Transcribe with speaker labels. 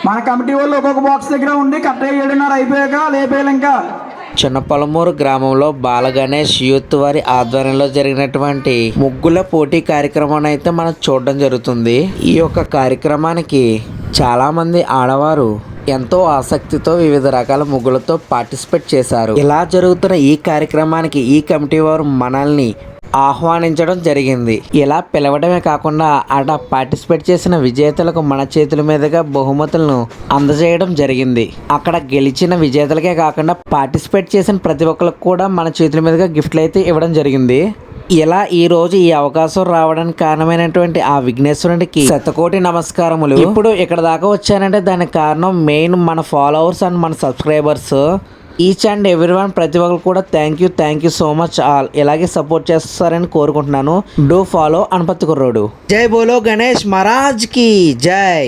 Speaker 1: మన కమిటీ వాళ్ళు ఒక్కొక్క బాక్స్ దగ్గర ఉండి కరెక్ట్గా 7:30 అయిపోయాక లేపేయాలి. ఇంకా
Speaker 2: చిన్నపలమూరు గ్రామంలో బాలగణేష్ యూత్ వారి ఆధ్వర్యంలో జరిగినటువంటి ముగ్గుల పోటీ కార్యక్రమాన్ని అయితే మనం చూడడం జరుగుతుంది. ఈ యొక్క కార్యక్రమానికి చాలా మంది ఆడవారు ఎంతో ఆసక్తితో వివిధ రకాల ముగ్గులతో పార్టిసిపేట్ చేశారు. ఇలా జరుగుతున్న ఈ కార్యక్రమానికి ఈ కమిటీ వారు మనల్ని ఆహ్వానించడం జరిగింది. ఇలా పిలవడమే కాకుండా ఆడ పార్టిసిపేట్ చేసిన విజేతలకు మన చేతుల మీదుగా బహుమతులను అందజేయడం జరిగింది. అక్కడ గెలిచిన విజేతలకే కాకుండా పార్టిసిపేట్ చేసిన ప్రతి ఒక్కరికి కూడా మన చేతుల మీదుగా గిఫ్ట్లు అయితే ఇవ్వడం జరిగింది. ఇలా ఈ రోజు ఈ అవకాశం రావడానికి కారణమైనటువంటి ఆ విఘ్నేశ్వరునికి శతకోటి నమస్కారములు. ఇప్పుడు ఇక్కడ దాకా వచ్చానంటే దానికి కారణం మెయిన్ మన ఫాలోవర్స్ అండ్ మన సబ్స్క్రైబర్స్. ఈచ్ అండ్ ఎవ్రీవన్ ప్రతి ఒక్కరు కూడా thank you so much all. ఇలాగే సపోర్ట్ చేస్తారని కోరుకుంటున్నాను. డూ ఫాలో అనపత్తి కుర్రోడు. జై బోలో గణేష్ మహారాజ్ కి జై.